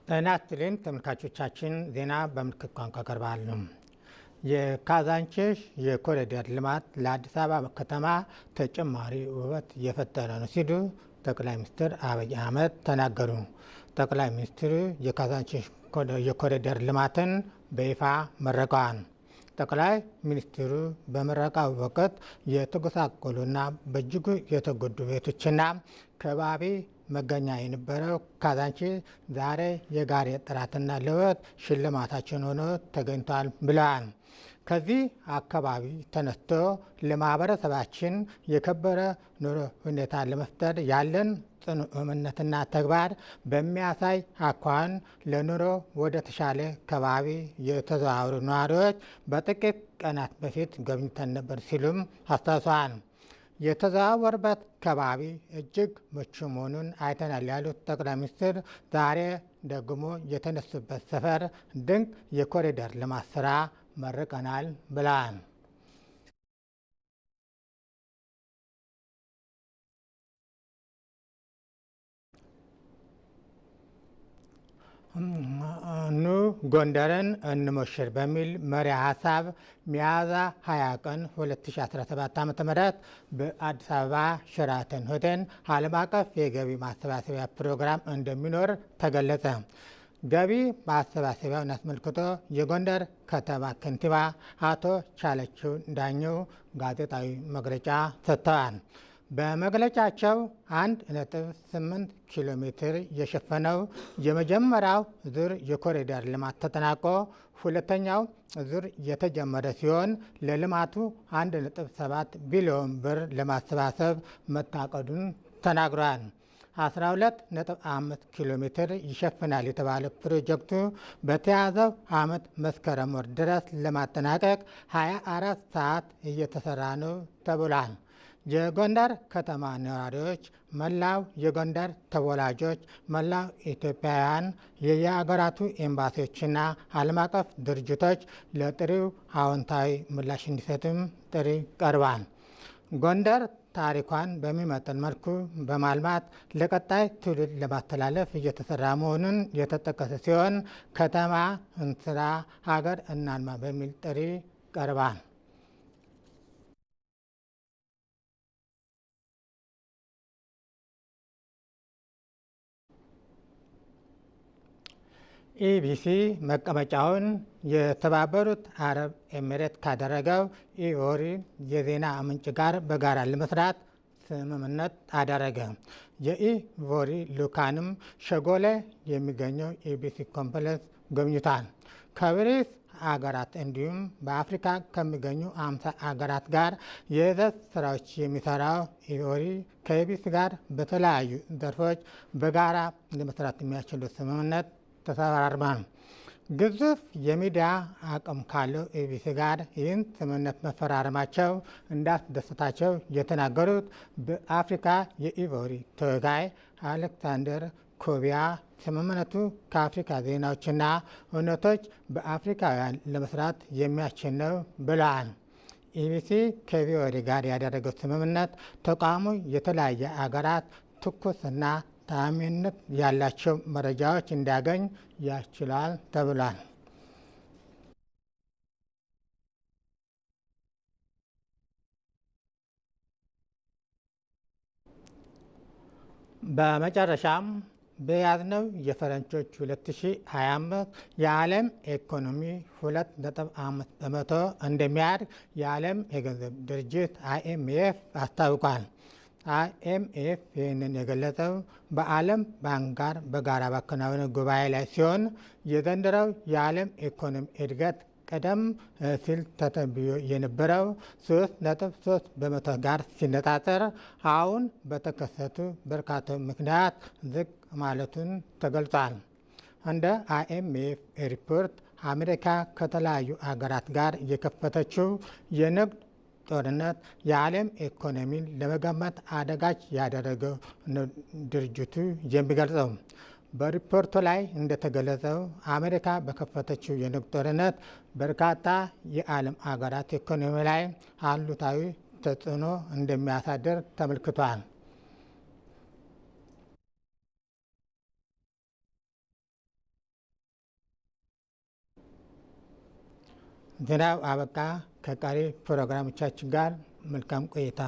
ጤና ይስጥልኝ ተመልካቾቻችን፣ ዜና በምልክት ቋንቋ ቀርባሉ። የካዛንቺስ የኮሪደር ልማት ለአዲስ አበባ ከተማ ተጨማሪ ውበት የፈጠረ ነው ሲሉ ጠቅላይ ሚኒስትር አብይ አህመድ ተናገሩ። ጠቅላይ ሚኒስትሩ የካዛንቺስ የኮሪደር ልማትን በይፋ መርቀዋል። ጠቅላይ ሚኒስትሩ በምረቃው ወቅት የተጎሳቆሉና በእጅጉ የተጎዱ ቤቶችና ከባቢ መገኛ የነበረው ካዛንቺስ ዛሬ የጋሬጣ ጥራትና ለውበት ሽልማታችን ሆኖ ተገኝቷል ብለዋል። ከዚህ አካባቢ ተነስቶ ለማህበረሰባችን የከበረ ኑሮ ሁኔታ ለመፍጠር ያለን ጽኑ እምነትና ተግባር በሚያሳይ አኳኋን ለኑሮ ወደ ተሻለ ከባቢ የተዘዋወሩ ነዋሪዎች በጥቂት ቀናት በፊት ጎብኝተን ነበር ሲሉም አስታውሰዋል። የተዘዋወርበት ከባቢ እጅግ ምቹ መሆኑን አይተናል ያሉት ጠቅላይ ሚኒስትር ዛሬ ደግሞ የተነሱበት ሰፈር ድንቅ የኮሪደር ልማት ስራ መርቀናል ብለዋል። ኑ ጎንደርን እንሞሽር በሚል መሪ ሀሳብ ሚያዝያ 20 ቀን 2017 ዓ.ም በአዲስ አበባ ሸራተን ሆቴል ዓለም አቀፍ የገቢ ማሰባሰቢያ ፕሮግራም እንደሚኖር ተገለጸ። ገቢ ማሰባሰቢያውን አስመልክቶ የጎንደር ከተማ ከንቲባ አቶ ቻለችው ዳኘው ጋዜጣዊ መግለጫ ሰጥተዋል። በመግለጫቸው 1.8 ኪሎ ሜትር የሸፈነው የመጀመሪያው ዙር የኮሪደር ልማት ተጠናቆ ሁለተኛው ዙር የተጀመረ ሲሆን ለልማቱ 1.7 ቢሊዮን ብር ለማሰባሰብ መታቀዱን ተናግረዋል። 12.5 ኪሎ ሜትር ይሸፍናል የተባለ ፕሮጀክቱ በተያዘው ዓመት መስከረም ወር ድረስ ለማጠናቀቅ 24 ሰዓት እየተሰራ ነው ተብሏል። የጎንደር ከተማ ነዋሪዎች፣ መላው የጎንደር ተወላጆች፣ መላው ኢትዮጵያውያን፣ የየሀገራቱ ኤምባሲዎችና ዓለም አቀፍ ድርጅቶች ለጥሪው አዎንታዊ ምላሽ እንዲሰጡም ጥሪ ቀርቧል። ጎንደር ታሪኳን በሚመጥን መልኩ በማልማት ለቀጣይ ትውልድ ለማስተላለፍ እየተሰራ መሆኑን የተጠቀሰ ሲሆን ከተማ እንስራ ሀገር እናልማ በሚል ጥሪ ቀርቧል። ኢቢሲ መቀመጫውን የተባበሩት አረብ ኤሚሬት ካደረገው ኢዎሪ የዜና ምንጭ ጋር በጋራ ለመስራት ስምምነት አደረገ። የኢቮሪ ልኡካንም ሸጎሌ የሚገኘው ኢቢሲ ኮምፕሌክስ ጎብኝቷል። ከብሪክስ አገራት እንዲሁም በአፍሪካ ከሚገኙ 50 አገራት ጋር የይዘት ስራዎች የሚሰራው ኢዎሪ ከኢቢሲ ጋር በተለያዩ ዘርፎች በጋራ ለመስራት የሚያስችሉ ስምምነት ተፈራርመዋል። ግዙፍ የሚዲያ አቅም ካለው ኢቢሲ ጋር ይህን ስምምነት መፈራረማቸው እንዳስደሰታቸው የተናገሩት በአፍሪካ የኢቮሪ ተወካይ አሌክሳንደር ኮቢያ ስምምነቱ ከአፍሪካ ዜናዎችና እውነቶች በአፍሪካውያን ለመስራት የሚያስችል ነው ብለዋል። ኢቢሲ ከኢቮሪ ጋር ያደረገው ስምምነት ተቋሙ የተለያየ አገራት ትኩስና ተአማኒነት ያላቸው መረጃዎች እንዲያገኝ ያስችላል ተብሏል። በመጨረሻም በያዝነው የፈረንጆች 2025 የዓለም ኢኮኖሚ 2.5 በመቶ እንደሚያድግ የዓለም የገንዘብ ድርጅት IMF አስታውቋል። IMF ይህንን የገለጸው በዓለም ባንክ ጋር በጋራ ባከናወነው ጉባኤ ላይ ሲሆን የዘንድሮው የዓለም ኢኮኖሚ እድገት ቀደም ሲል ተተንብዮ የነበረው 3.3 በመቶ ጋር ሲነጻጸር አሁን በተከሰቱ በርካታ ምክንያት ዝቅ ማለቱን ተገልጿል። እንደ IMF ሪፖርት አሜሪካ ከተለያዩ አገራት ጋር የከፈተችው የንግድ ጦርነት የዓለም ኢኮኖሚን ለመገመት አዳጋች ያደረገው ድርጅቱ የሚገልጸው። በሪፖርቱ ላይ እንደተገለጸው አሜሪካ በከፈተችው የንግድ ጦርነት በርካታ የዓለም አገራት ኢኮኖሚ ላይ አሉታዊ ተጽዕኖ እንደሚያሳድር ተመልክቷል። ዜናው አበቃ። ከቀሪ ፕሮግራሞቻችን ጋር መልካም ቆይታ